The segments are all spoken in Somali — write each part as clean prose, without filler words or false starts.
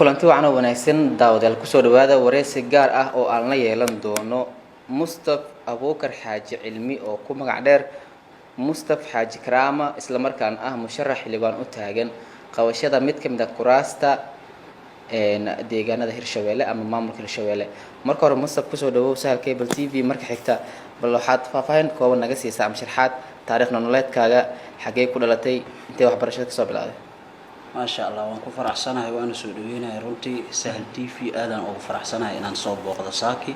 kulanti wacan oo wanaagsan daawadayaal kusoo dhawaada wareysi gaar ah oo aan la yeelan doono Mustaf Abuukar Xaaji Cilmi oo ku magac dheer Mustaf Xaaji Karaama isla markaan ah musharax xildhibaan u taagan qabashada mid ka mid ah kuraasta deegaanada Hirshabeelle ama maamulka Hirshabeelle. Marka hore Mustaf kusoo dhawow Sahal Cable TV, marka xigta bal waxaad faahfaahin kooban naga siisaa ama sharaxaad taariikh nololeedkaaga xagee ku dhalatay intee waxbarashada ka soo bilowday. ما شاء الله وأنا كفرحسنا وأنا سعوديين رنتي سهل تيفي آذان أو فرحسنا إن نصاب وقت ساكي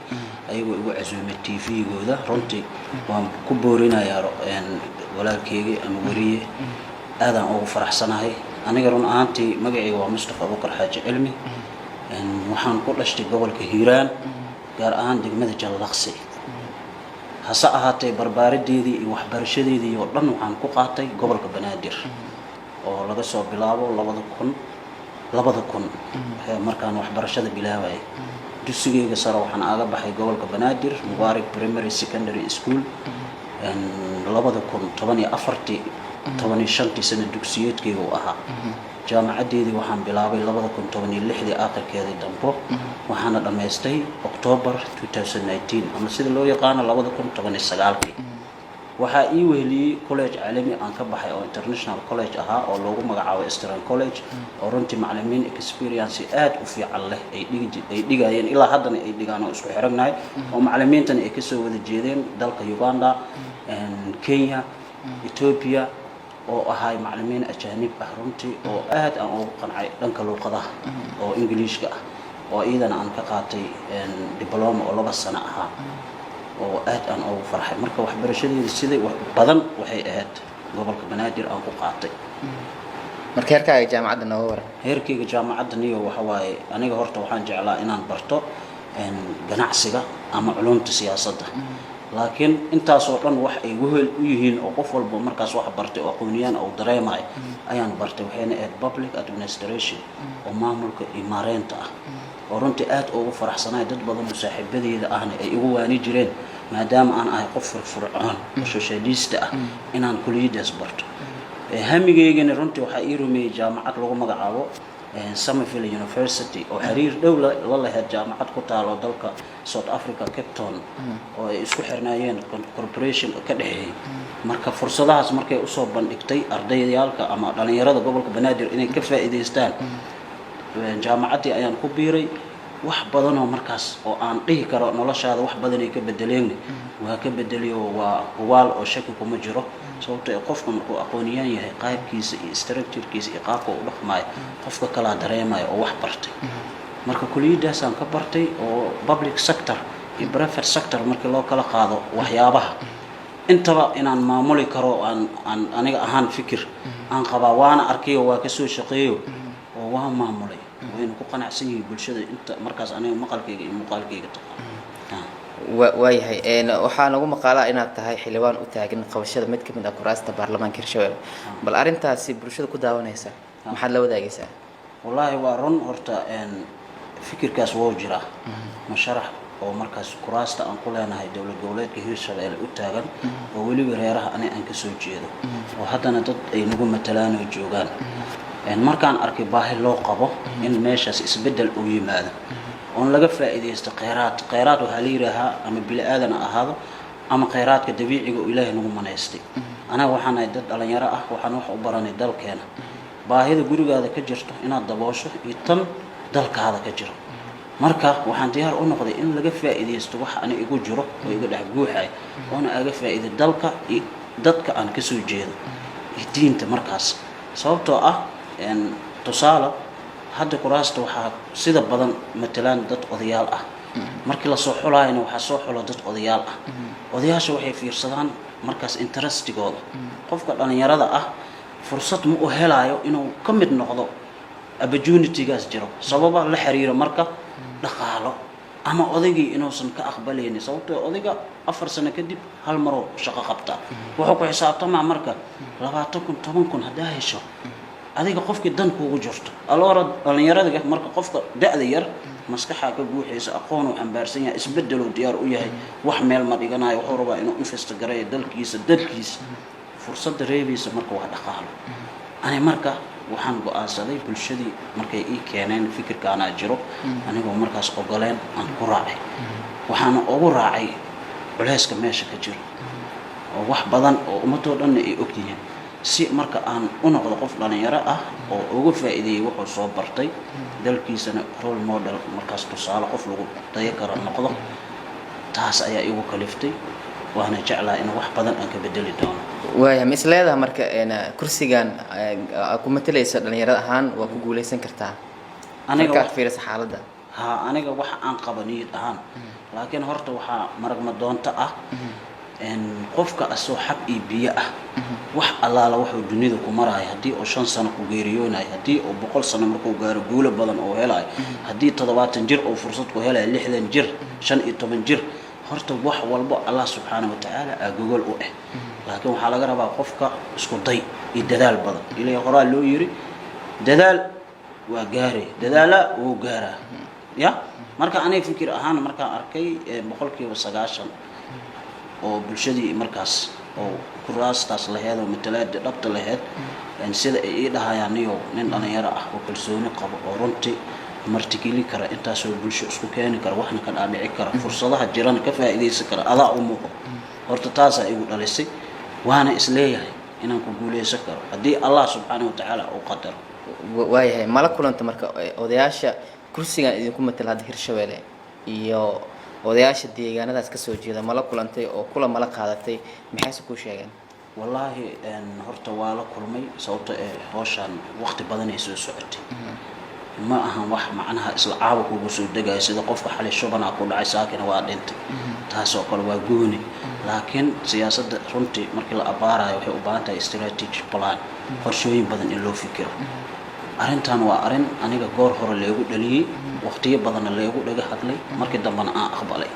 أيوة عزومة تيفي جوده رنتي وأنا كبورينا يا يعني ولا كيجي أمورية آذان أو فرحسنا هاي أنا قرون أنتي مجيء ومصطفى أبوكر حاج علمي إن وحن كل أشتي قبل كهيران قال عندك ماذا جلقسي هسأهاتي برباردي دي وحبرشدي دي ورن وحن كقاتي قبل كبنادر oo laga soo bilaabo 2000 markaan waxbarashada bilaabay dugsigayga sare waxaan aaga baxay gobolka Banaadir Mubarak Primary Secondary School 2014 sano dugsiyeedkayga uu ahaa jaamacadeedii waxaan bilaabay 2016 aakhirkeedii dambo waxaana dhameystay October 2019 ama sida loo yaqaan 2019 waxaa ii weheliyay college caalami aan ka baxay oo international college ahaa oo loogu magacaabo Eastern College oo runtii macallimiin experience aad u fiican leh ay dhigayeen ilaa haddana ay dhigaan oo isku xiragnaay oo macallimiintan ay ka soo wada jeedeen dalka Uganda Kenya Ethiopia oo ahay macallimiin ajaanib ah runtii oo aad aan ugu qancay dhanka luqadaha oo Englishka ah oo iidana aan ka qaatay diploma oo 2 sano ahaa oo aad aan ugu farxay marka waxbarashadeeda sidii wax badan waxay ahayd gobolka Banaadir aan ku qaatay marka heerkaaga jaamacadda noo waran heerkayga jaamacadda niyo waxa waaye aniga horta waxaan jeclaa inaan barto ganacsiga ama culumta siyaasadda laakiin intaas oo dhan wax ay wehel u yihiin oo qof walba markaas wax bartay oo aqooniyaan oo dareemay ayaan bartay waxayna ahayd public administration oo maamulka imaareenta ah oo runtii aad ugu faraxsanaay dad badan oo saaxiibadeyda ahna ay igu waani jireen maadaama aan ahay qof firfircoon oo socialist ah inaan kulliyadaas barto hamigeygana runtii waxa ii rumeeyay jaamacad lagu magacaabo Summerville University oo xiriir dhow la lahayd jaamacad ku taalo dalka South Africa Cape Town oo ay isku xirnaayeen corporation ka dhaxeeyay marka fursadahaas markay u soo bandhigtay ardaydayaalka ama dhalinyarada gobolka Banaadir inay ka faa'iideystaan jaamacadii ayaan ku biiray wax badan oo markaas oo aan dhihi karo noloshaada wax badan ay ka bedeleen waa ka bedeliyo waa waal oo shaki kuma jiro sababtoo qofku markuu aqooniyaan yahay qaybkiisa iyo structure-kiisa iyo qaabka uu dhaqmayo qofka kala dareemayo oo wax bartay marka kulliyadaas aan ka bartay oo public sector iyo private sector markii loo kala qaado waxyaabaha intaba inaan maamuli karo aan aniga ahaan fikir aan qabaa waana arkayo waa ka soo shaqeeyo oo waa maamulay وين كو قناعسن yihiin bulshada inta markaas aniga maqalkayga iyo muuqaalkayga taqaan waayahay waxaa nagu maqaalaa inaad tahay xildhibaan u taagan qabashada mid ka mid ah kuraasta baarlamaanka Hirshabeelle bal arintaasi bulshada ku daawanaysa maxaad la wadaagaysaa wallahi waa run horta fikirkaas wuu jira musharax oo markaas kuraasta aan ku leenahay dawlad goboleedka Hirshabeelle u taagan oo waliba reeraha aan ka soo jeedo oo haddana dad ay nagu matalaan oo joogaan markaan arkay baahi loo qabo in meeshaas isbedel u yimaado oo laga faa'iideysto kheyraad waxa la yiraahdaa ama bilaadan ahaado ama kheyraadka dabiiciga oo Ilaahay nagu maneystay anaga waxaan ay dad dhalinyaro ah waxaan wax u baranay dalkeena baahida gurigaada ka jirto inaad daboosho iyo tan dalkaada ka jiro marka waxaan diyaar u noqday in laga faa'iideysto wax aan igu jiro oo iga dhex guuxay oo aan faa'iido dalka iyo dadka aan ka soo jeedo diinta markaas sababtoo ah tusaale hadda kuraasta waxaa sida badan matalaan dad odayaal ah markii la soo xulaayna waxa soo xulo dad odayaal ah odayaasha waxay fiirsadaan markaas interestigooda qofka dhalinyarada ah fursad ma u helayo inuu ka mid noqdo opportunity-gaas jiro sababa la xiriira marka dhaqaalo ama odaygii inuusan ka aqbalaynin sababtoo odayga 4 sano kadib hal mar oo shaqo qabta wuxuu ku xisaabtamaa marka 20,000 hadaa hesho adiga qofkii dan kuugu jirto aloora dhalinyarada marka qofka da'da yar maskaxa ka guuxaysa aqoon oo ambaarsan yahay isbedel oo diyaar u yahay wax meel ma dhiganayo wuxuu rabaa inuu invest gareeyo dalkiisa dadkiisa fursad reebiisa marka wax dhaqaalo ani marka waxaan go'aansaday bulshadii markay ii keeneen fikirkaana jiro anigoo markaas ogoleen aan ku raacay waxaan ugu raacay culayska meesha ka jiro oo wax badan oo ummadoo dhan ay og yihiin si marka aan u noqdo qof dhalinyaro ah oo uga faa'iideeyay wuxuu soo bartay dalkiisana role model markaas tusaale qof lagu dayo karo noqdo taas ayaa igu kaliftay waana jeclaa in wax badan aan ka bedeli doono waaya ma isleedahay marka kursigan ku matalaysa dhalinyarada ahaan waa ku guuleysan kartaa aniga ka fiirsa xaaladda aniga wax aan qabaniyad ahaan laakiin horta waxaa maragma doonta ah qofka asoo xab iyo biyo ah wax allaala wuxuu dunida ku marayo haddii oo 5 sano ku geeriyoonayo haddii oo 100 sano markuu gaaro guulo badan oo helayo haddii 70 jir oo fursad ku helayo 60 jir 15 jir horta wax walba Allah subhanahu wa ta'ala agogol u ah laakiin waxa laga rabaa qofka isku day iyo dadaal badan ilaa qoraal loo yiri dadaal waa gaari dadaala uu gaara ya marka anay fikir ahaan marka arkay 90% oo bulshadii markaas oo kuraastaas lahayd oo matalaad dhabta lahayd sida ay dhahayaan iyo nin dhalinyaro ah oo kalsooni qabo oo runtii martigeli kara intaas oo bulsho isku keeni kara waxna ka dhaadhici kara fursadaha jirana ka faa'iideysan kara adaa u muuqdo horta taas ay igu dhalisay waana isleeyahay inaan ku guuleysan karo haddii Allah subhanahu wa ta'ala uu qadaro waayahay mala kulanta marka odayaasha kursigan idinku matala hadda Hirshabeelle iyo odayaasha deegaanadaas ka soo jeeda mala kulantay oo kula mala qaadatay maxay ku sheegeen wallahi horta waa la kulmay sababtoo hawshan waqti badan ay soo socotay ma ahan wax macnaha isla caawa kugu soo degay sida qofka xalay shubana ku dhacay saakina waa dhintay taas oo kale waa gooni laakiin siyaasadda runtii markii la abaarayo waxay u baahan tahay strategic plan qorshooyin badan in loo fikiro arintan waa arin aniga goor hore leegu dhaliyay waqtiyo badan leegu dhaga hadlay markii dambana aan aqbalay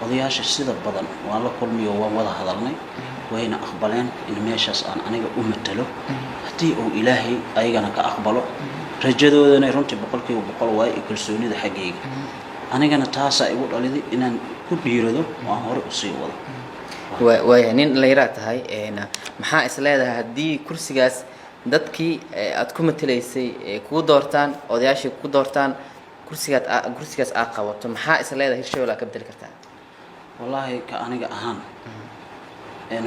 odayaasha sida badan waa la kulmiyo waan wada hadalnay wayna aqbaleen in meeshaas aan aniga u matalo hadii uu ilaahay ayagana ka aqbalo rajadoodana runtii 100% way kalsoonida xaqiiqi anigana taas ay igu dhaliday inaan ku dhiirado waan hore u sii wado waaya nin la yiraahday maxaa isleedahay hadii kursigaas dadkii aad ku matalaysay ku doortaan odayaashii ku doortaan kursigaas aad qabato maxaa isleedahay Hirshabeelle ka bedeli kartaa wallahi ka aniga ahaan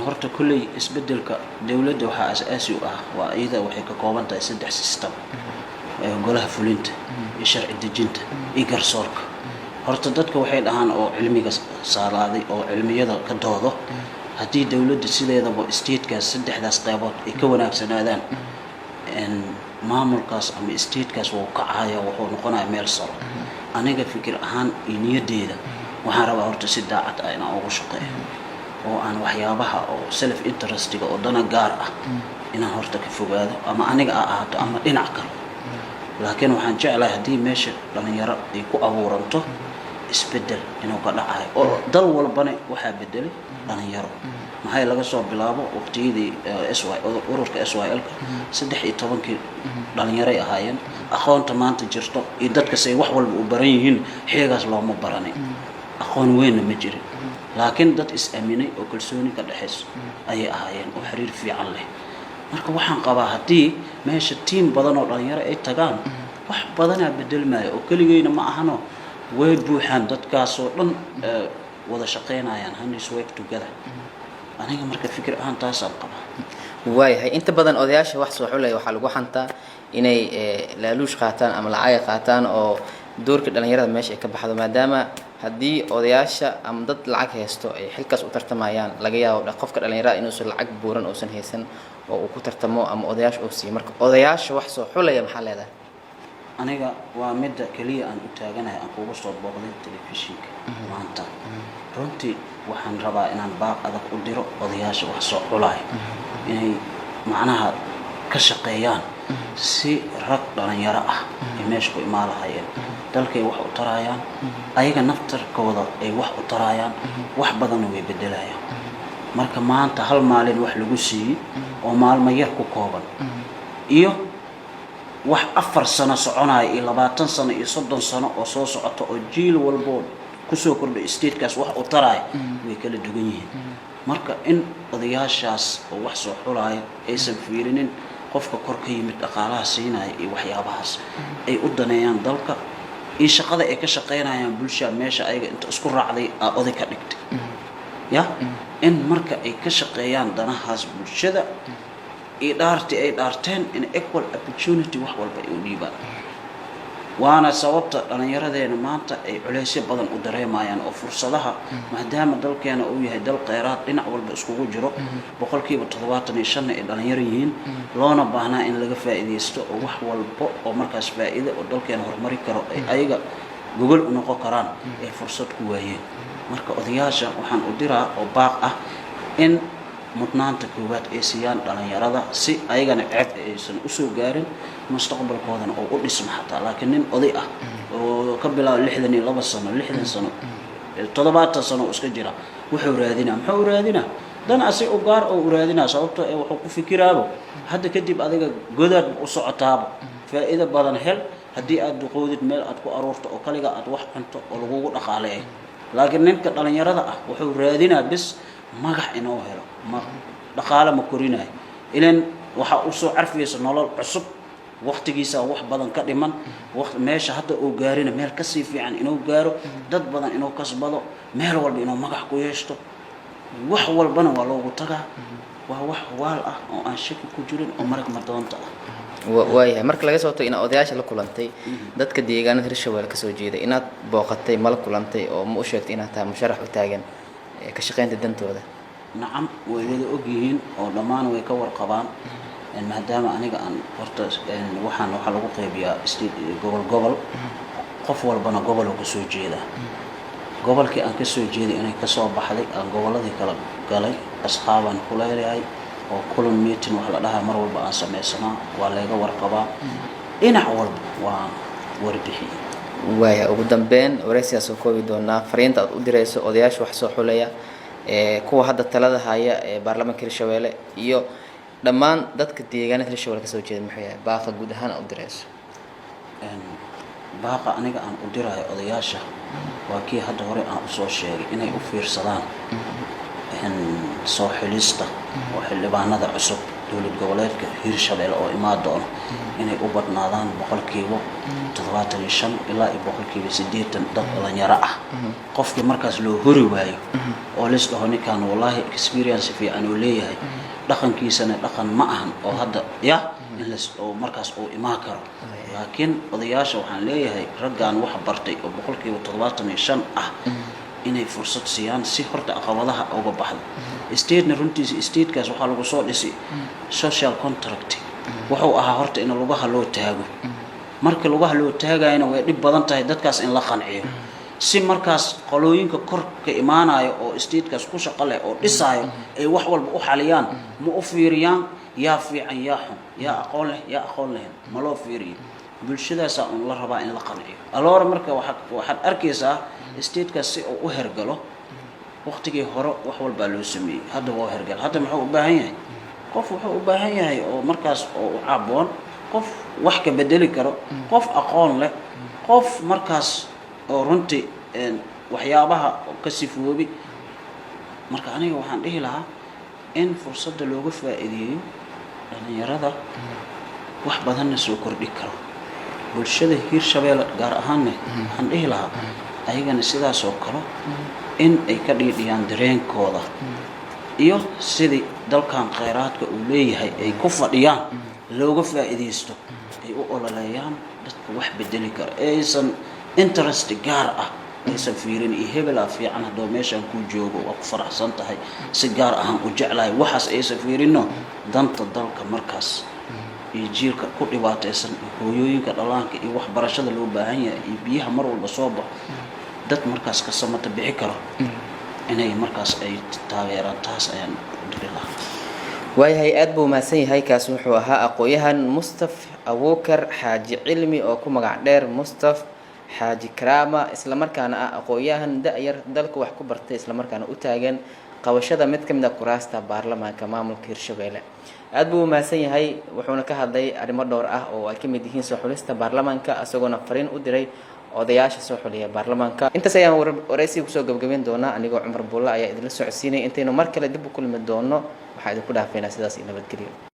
horta kulli isbedelka dawladda waxa asaasi u ah waa iyada waxay ka kooban tahay 3 system golaha fulinta iyo sharci dejinta iyo garsoorka horta dadka waxay dhahaan oo cilmiga saaraaday oo cilmiyada ka doodo haddii dawladda sideedaba state-kaas 3daas qaybood ay ka wanaagsanaadaan maamulkaas ama state-kaas wuu kacayo wuxuu noqonayaa meel sare aniga fikir ahaan niyadeeda waxaan rabaa horta si daacad ah inaan ugu shaqeeyo oo aan waxyaabaha oo self interestiga oo dana gaar ah inaan horta ka fogaado ama aniga ahaato ama dhinac kale laakiin waxaan jeclahay haddii meesha dhalinyaro ay ku abuuranto isbedel inuu ka dhacayo oo dal walbana waxaa bedelay dhalinyaro maxay laga soo bilaabo waqtiyadii ururka SYL-ka 13 dhalinyaro ahaayeen aqoonta maanta jirto iyo dadka say wax walba u baran yihiin xeegaas looma baranay aqoon weyn ma jirin laakiin dad is aaminay oo kalsooni ka dhaxayso ayay ahaayeen oo xiriir fiican leh marka waxaan qabaa haddii meesha team badan oo dhalinyaro ay tagaan wax badan bedelmaayo oo kaligeena ma ahano way buuxaan dadkaas oo dhan wada shaqeynayaan hands work together aniga marka fikir ahaan taas aan qaba waayahay inta badan odayaasha wax soo xulay waxa lagu xantaa inay laaluush qaataan ama lacag qaataan oo doorka dhalinyarada meesha ay ka baxdo maadaama haddii odayaasha ama dad lacag haysto ay xilkaas u tartamayaan laga yaabo qofka dhalinyarada inuu soo lacag buuran oo san haysan oo uu ku tartamo ama odayaasha oo si marka odayaasha wax soo xulaya maxaa leedahay aniga waa midda kaliya aan u taaganahay aan kugu soo booqday telefishinka maanta runtii waxaan rabaa inaan baaq adag u diro odayaasha wax soo xulay inay macnaha ka shaqeeyaan si rag dhalinyaro ah ay meesha ku imaanayaan dalkay wax u tarayaan ayaga naftarkooda ay wax u tarayaan wax badan way bedelayaan marka maanta hal maalin wax lagu siiyay oo maalmo yar ku kooban iyo wax 4 sano soconay iyo 20 sano iyo 30 sano oo soo socoto oo jiil walbo ku soo kordhay state-kaas wax u taray way kala duwan yihiin marka in odayaashaas oo wax soo xulay aysan fiirinin qofka kor ka yimid dhaqaalaha siinaya iyo waxyaabahaas ay u daneeyaan dalka iyo shaqada ay ka shaqeynayaan bulshada meesha ayaga inta isku raacday oday ka dhigtay ya in marka ay ka shaqeeyaan danahaas bulshada iyo dhaartii ay dhaarteen in equal opportunity wax walba ay u dhiibaan waana sababta dhalinyaradeena maanta ay culeysyo badan u dareemayaan oo fursadaha maadaama dalkeena uu yahay dal kheyraad dhinac walba iskugu jiro boqolkiiba 75 ay dhalinyaro yihiin loona baahnaa in laga faa'iideysto oo wax walba oo markaas faa'iido oo dalkeena horumari karo ay ayaga gogol u noqon karaan ay fursad ku waayeen marka odayaasha waxaan u diraa oo baaq ah in mudnaanta koowaad ay siiyaan dhalinyarada si ayagana ceeb aysan u soo gaarin mustaqbalkoodana oo u dhismo xataa laakiin nin oday ah oo ka bilaabo 62 sano 60 sano 70 sano iska jira wuxuu raadinaa muxuu raadinaa dan asi u gaar oo raadinaa sababtoo ay wuxuu ku fikiraabo hadda kadib adiga godaad u socotaaba faa'iido badan hel haddii aad duqoodid meel aad ku aroorto oo kaliga aad wax cunto oo lagugu dhaqaaleeyo laakiin ninka dhalinyarada ah wuxuu raadinaa bis magac inoo helo ma dhaqaale ma korinayo ileen waxa uu soo carfiyay nolol cusub waqtigiisa wax badan ka dhiman waqti meesha hadda uu gaarina meel ka sii fiican inuu gaaro dad badan inuu kasbado meel walba inuu magac ku yeeshto wax walbana waa loogu tagaa waa wax waal ah oo aan shaki ku jirin oo marag ma doonta ah waayahay marka laga soo tago inaad odayaasha la kulantay dadka deegaanada Hirshabeelle ka soo jeeda inaad booqatay mal kulantay oo ma u sheegtay inaad tahay musharax u taagan ka shaqeynta dantooda nacam way wada ogyihiin oo dhammaan way ka warqabaan maadaama aniga aan horta waxaan waxa lagu qaybiyaa gobol qof walbana gobol uu ka soo jeeda gobolkii aan ka soo jeeday inay ka soo baxday aan goboladii kala galay asxaaban ku leeyahay oo kulan meeting wax la dhahaa mar walba aan sameysana waa laga warqabaa dhinac walba waa warbixin waaya ugu dambeyn wareysiga soo koobi doonaa fariinta aad u dirayso odayaasha wax soo xulaya kuwa hadda talada haya ee baarlamaanka Hirshabeelle iyo dhammaan dadka deegaanada Hirshabeelle ka soo jeeda maxay yahay baaqa guud ahaan u dirayso baaqa aniga aan u dirayo odayaasha waa kii hadda hore aan u soo sheegay inay u fiirsadaan soo xilista oo xildhibaanada cusub dowlad goboleedka Hirshabeelle oo imaan doona inay u badnaadaan boqolkiiba 75 ilaa 80 dad dhalinyaro ah qofkii markaas loo hori waayo oo la isdhaho ninkan wallahi experience fiican uu leeyahay dhaqankiisana dhaqan ma ahan oo hadda ya in la oo markaas uu imaan karo laakiin odayaasha waxaan leeyahay raggan wax bartay oo boqolkiiba 75 ah inay fursad siiyaan si horta caqabadaha uga baxdo state-na runtiisa state-kaas waxa lagu soo dhisay social contract wuxuu ahaa horta in lugaha loo taago marka lugaha loo taagayna way dhib badan tahay dadkaas in la qanciyo si markaas qolooyinka kor ka imaanayo oo state-kaas ku shaqo leh oo dhisaayo ay wax walba u xaliyaan ma u fiiriyaan yaa fiican yaa xun yaa aqoon leh ma loo fiiriyo bulshadaas aan la rabaa in la qanciyo aloor marka waxaad arkaysaa state-kaas si uu u hergalo waqtigii hore wax walba loo sameeyay hadda waa hergal hadda muxuu u baahan yahay qof wuxuu u baahan yahay oo markaas oo caboon qof wax ka bedeli karo qof aqoon leh qof markaas oo runtii waxyaabaha ka sifoobi marka aniga waxaan dhihi lahaa in fursadda looga faa'iideeyo dhalinyarada wax badan soo kordhi karo bulshada Hirshabeelle gaar ahaan waxaan dhihi lahaa ayagana sidaas oo kale in ay ka dhiidhiyaan dareenkooda iyo sidii dalkan kheyraadka uu leeyahay ay ku fadhiyaan looga faa'iideysto ay u ololeeyaan dadka wax bedeli kara aysan interest gaar ah aysan fiirin iyo hebela fiican hadoo meeshan ku joogo oo ku faraxsan tahay si gaar ah u jeclahay waxaas aysan fiirino danta dalka markaas iyo jiilka ku dhibaataysan hooyooyinka dhalaanka iyo waxbarashada loo baahan yahay iyo biyaha mar walba soo baxo dad markaas ka samata bixi karo inay markaas ay taageeraan taas ayaan diri lahaa waayahay aad buu mahadsan yahay kaas wuxuu ahaa aqooyahan Mustaf Abuukar Xaaji Cilmi oo ku magac dheer Mustaf Xaaji Karaama isla markaana ah aqooyahan da'yar dalka wax ku bartay isla markaana u taagan qabashada mid kamid ah kuraasta baarlamaanka maamulka Hirshabeelle aad buu mahadsan yahay wuxuuna ka hadlay arrimo dhowr ah oo ay kamid yihiin soo xulista baarlamaanka asagoo fariin u diray odayaasha soo xuliya baarlamaanka intaas ayaan wareysiga kusoo gabagabeyn doonaa anigoo Cumar Buulla ayaa idin la socodsiinay intaynu mar kale dib u kulmi doono waxaa idinku dhaafeynaa sidaas nabadgelyo